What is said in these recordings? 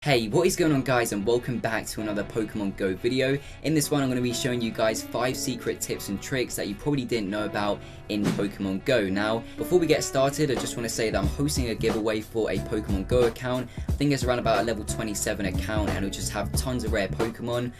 Hey, what is going on guys, and welcome back to another Pokemon Go video. In this one I'm going to be showing you guys 5 secret tips and tricks that you probably didn't know about in Pokemon Go. Now, before we get started, I just want to say that I'm hosting a giveaway for a Pokemon Go account. I think it's around about a level 27 account, and it'll just have tons of rare Pokemon.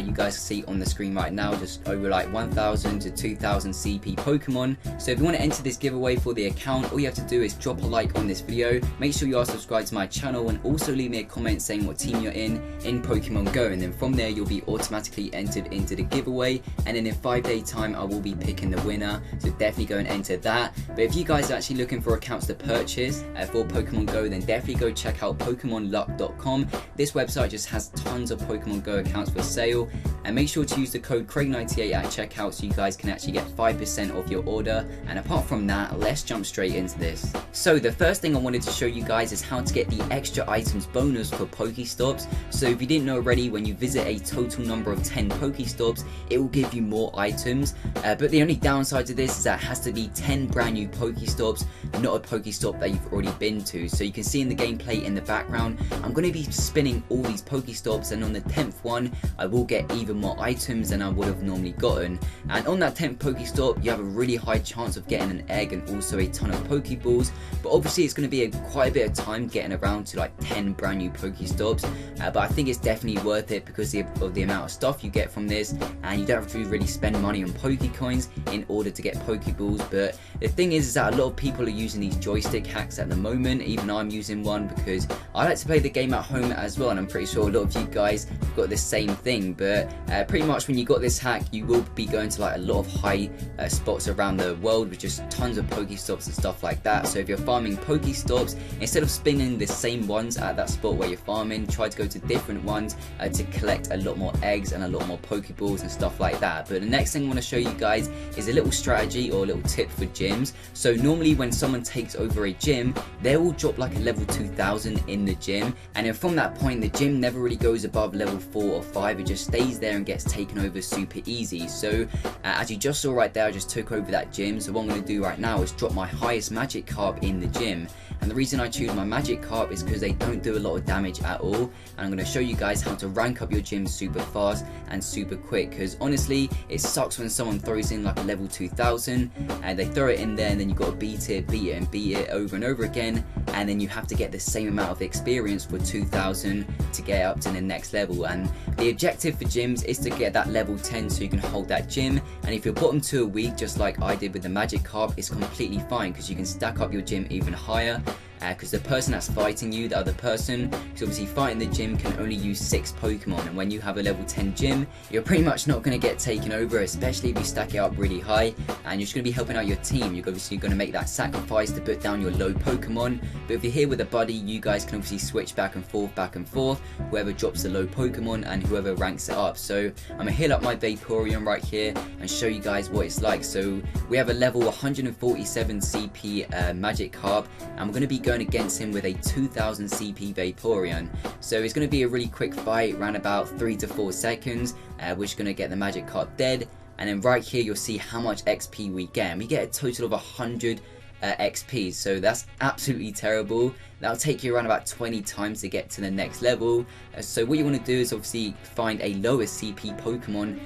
You guys can see on the screen right now, just over like 1000 to 2000 CP Pokemon. So if you want to enter this giveaway for the account, all you have to do is drop a like on this video, make sure you are subscribed to my channel, and also leave me a comment saying what team you're in Pokemon Go, and then from there you'll be automatically entered into the giveaway, and then in 5 day time I will be picking the winner, so definitely go and enter that. But if you guys are actually looking for accounts to purchase for Pokemon Go, then definitely go check out PokemonLuck.com. This website just has tons of Pokemon Go accounts for sale, and make sure to use the code Craig98 at checkout so you guys can actually get 5% off your order. And apart from that, let's jump straight into this. So the first thing I wanted to show you guys is how to get the extra items bonus for Pokestops. So if you didn't know already, when you visit a total number of 10 Pokestops, it will give you more items, but the only downside to this is that it has to be 10 brand new Pokestops, not a Pokestop that you've already been to. So you can see in the gameplay in the background, I'm going to be spinning all these Pokestops, and on the 10th one I will get even more items than I would have normally gotten. And on that 10th Pokestop you have a really high chance of getting an egg and also a ton of Pokeballs, but obviously it's going to be quite a bit of time getting around to like 10 brand new Pokestops, but I think it's definitely worth it because of the amount of stuff you get from this, and you don't have to really spend money on Pokecoins in order to get Pokeballs. But the thing is that a lot of people are using these joystick hacks at the moment. Even I'm using one because I like to play the game at home as well, and I'm pretty sure a lot of you guys have got the same thing. But pretty much when you got this hack, you will be going to like a lot of high spots around the world with just tons of Pokestops and stuff like that. So if you're farming Pokestops, instead of spinning the same ones at that spot where you're farming, try to go to different ones to collect a lot more eggs and a lot more Pokeballs and stuff like that. But the next thing I want to show you guys is a little strategy or a little tip for gyms. So normally when someone takes over a gym, they will drop like a level 2000 in the gym, and then from that point the gym never really goes above level 4 or 5. It just stays there and gets taken over super easy. So as you just saw right there, I just took over that gym. So what I'm going to do right now is drop my highest Magikarp in the gym, and the reason I choose my Magikarp is because they don't do a lot of damage at all, and I'm going to show you guys how to rank up your gym super fast and super quick, because honestly it sucks when someone throws in like a level 2000 and they throw it in there, and then you got to beat it over and over again, and then you have to get the same amount of experience for 2000 to get up to the next level. And the objective for gyms is to get that level 10 so you can hold that gym, and if you're bottom 2 a week just like I did with the Magikarp, it's completely fine because you can stack up your gym even higher. Because the person that's fighting you, the other person who's obviously fighting the gym, can only use 6 Pokemon, and when you have a level 10 gym, you're pretty much not going to get taken over, especially if you stack it up really high, and you're just going to be helping out your team. You're obviously going to make that sacrifice to put down your low Pokemon, but if you're here with a buddy, you guys can obviously switch back and forth, whoever drops the low Pokemon and whoever ranks it up. So I'm going to heal up my Vaporeon right here and show you guys what it's like. So we have a level 147 CP Magikarp, and we're going to be going against him with a 2000 CP Vaporeon. So it's going to be a really quick fight, around about 3 to 4 seconds. We're just going to get the Magikarp dead, and then right here you'll see how much XP we get, and we get a total of 100 XP, so that's absolutely terrible. That'll take you around about 20 times to get to the next level. So what you want to do is obviously find a lower CP Pokemon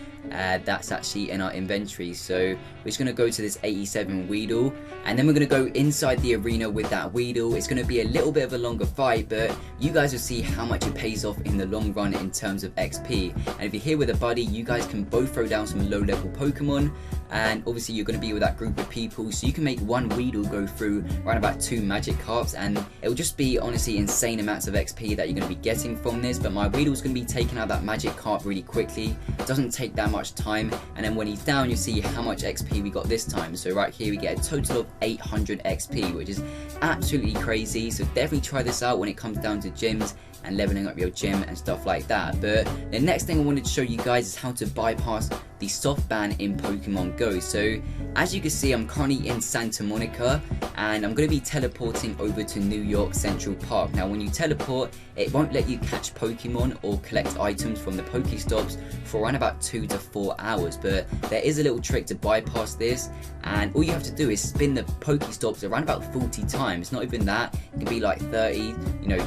that's actually in our inventory. So we're just going to go to this 87 Weedle, and then we're going to go inside the arena with that Weedle. It's going to be a little bit of a longer fight, but you guys will see how much it pays off in the long run in terms of XP. And if you're here with a buddy, you guys can both throw down some low level Pokemon, and obviously you're going to be with that group of people, so you can make one Weedle go through around about 2 Magikarps, and it will just be honestly insane amounts of XP that you're going to be getting from this. But my Weedle's going to be taking out that Magikarp really quickly. It doesn't take that much time, and then when he's down you see how much XP we got this time. So right here we get a total of 800 XP, which is absolutely crazy. So definitely try this out when it comes down to gyms and leveling up your gym and stuff like that. But the next thing I wanted to show you guys is how to bypass the soft ban in Pokemon Go. So as you can see, I'm currently in Santa Monica and I'm going to be teleporting over to New York Central Park. Now when you teleport, it won't let you catch Pokemon or collect items from the Pokestops for around about 2 to 4 hours, but there is a little trick to bypass this, and all you have to do is spin the Pokestops around about 40 times, not even that, it can be like 30,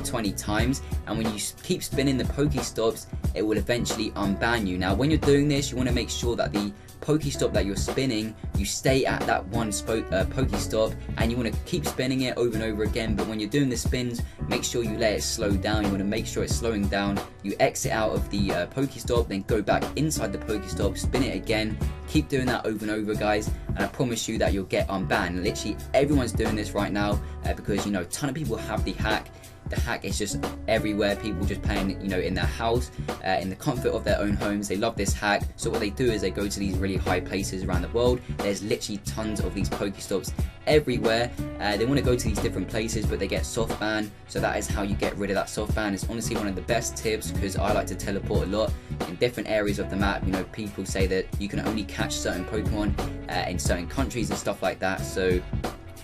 20 times, and when you keep spinning the Pokestops, it will eventually unban you. Now when you're doing this, you want to make sure that the Pokestop that you're spinning, you stay at that one Pokestop, and you want to keep spinning it over and over again. But when you're doing the spins, make sure you let it slow down. You want to make sure it's slowing down. You exit out of the Pokestop, then go back inside the Pokestop, spin it again. Keep doing that over and over, guys, and I promise you that you'll get unbanned. Literally everyone's doing this right now because a ton of people have the hack. The hack is just everywhere. People just playing, in their house, in the comfort of their own homes. They love this hack. So what they do is they go to these really high places around the world. There's literally tons of these Pokestops everywhere. They want to go to these different places, but they get soft ban. So that is how you get rid of that soft ban. It's honestly one of the best tips because I like to teleport a lot in different areas of the map. People say that you can only catch certain Pokemon in certain countries and stuff like that. So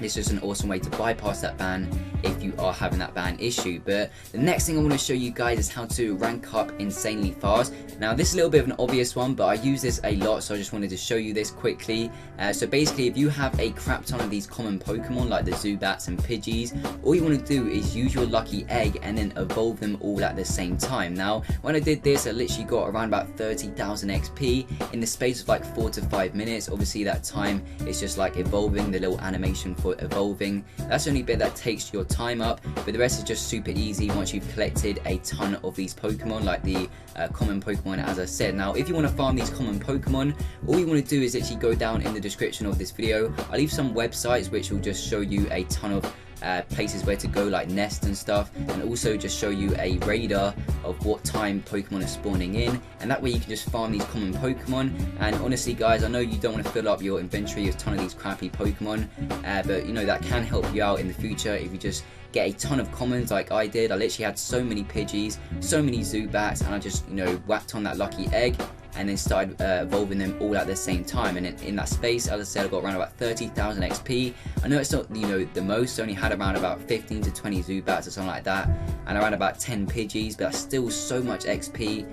it's just an awesome way to bypass that ban if you are having that ban issue. But the next thing I want to show you guys is how to rank up insanely fast. Now this is a little bit of an obvious one, but I use this a lot, so I just wanted to show you this quickly. So basically, if you have a crap ton of these common Pokemon like the Zubats and Pidgeys, all you want to do is use your lucky egg and then evolve them all at the same time. Now when I did this, I literally got around about 30,000 XP in the space of like 4 to 5 minutes. Obviously that time is just like evolving, the little animation for evolving. That's the only bit that takes your time up, but the rest is just super easy once you've collected a ton of these Pokemon, like the common Pokemon, as I said. Now if you want to farm these common Pokemon, all you want to do is actually go down in the description of this video. I'll leave some websites which will just show you a ton of places where to go, like Nest and stuff, and also just show you a radar of what time Pokemon are spawning in, and that way you can just farm these common Pokemon. And honestly guys, I know you don't want to fill up your inventory with a ton of these crappy Pokemon, but that can help you out in the future if you just get a ton of commons like I did. I literally had so many Pidgeys, so many Zubats, and I just whacked on that lucky egg and then started evolving them all at the same time. And in that space, as I said, I got around about 30,000 XP. I know it's not the most, I only had around about 15 to 20 Zubats or something like that, and around about 10 Pidgeys, but that's still so much XP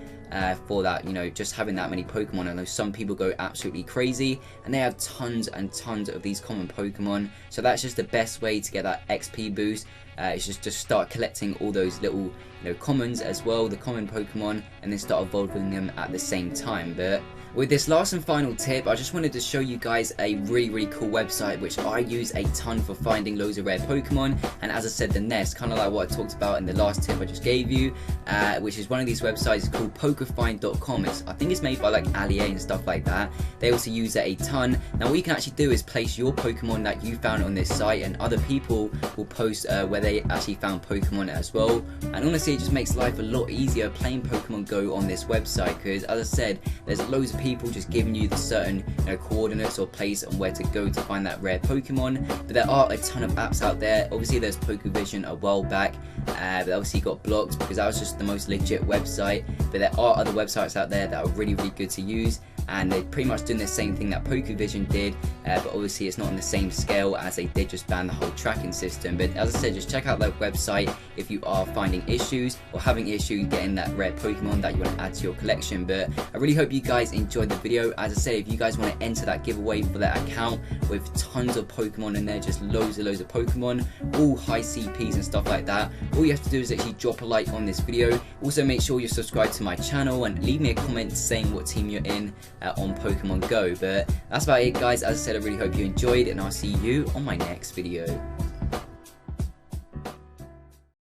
for that, just having that many Pokemon. I know some people go absolutely crazy and they have tons and tons of these common Pokemon, so that's just the best way to get that XP boost. It's just start collecting all those little commons as well, the common Pokemon, and then start evolving them at the same time. But with this last and final tip, I just wanted to show you guys a really cool website which I use a ton for finding loads of rare Pokemon. And as I said, the Nest, kind of like what I talked about in the last tip I just gave you, which is one of these websites called Pokefind.com. I think it's made by like Ali and stuff like that. They also use it a ton. Now what you can actually do is place your Pokemon that you found on this site, and other people will post where they actually found Pokemon as well. And honestly, it just makes life a lot easier playing Pokemon Go on this website, because as I said, there's loads of people just giving you the certain coordinates or place on where to go to find that rare Pokemon. But there are a ton of apps out there. Obviously there's Pokevision a while back, but obviously got blocked because that was just the most legit website. But there are other websites out there that are really good to use, and they're pretty much doing the same thing that Pokevision did, but obviously it's not on the same scale as they did just ban the whole tracking system. But as I said, just check out that website if you are finding issues or having issues getting that rare Pokemon that you want to add to your collection. But I really hope you guys enjoyed the video. As I said, if you guys want to enter that giveaway for that account with tons of Pokemon in there, just loads of Pokemon, all high CPs and stuff like that, all you have to do is actually drop a like on this video. Also make sure you're subscribed to my channel and leave me a comment saying what team you're in on Pokemon Go. But that's about it guys. As I said, I really hope you enjoyed, and I'll see you on my next video.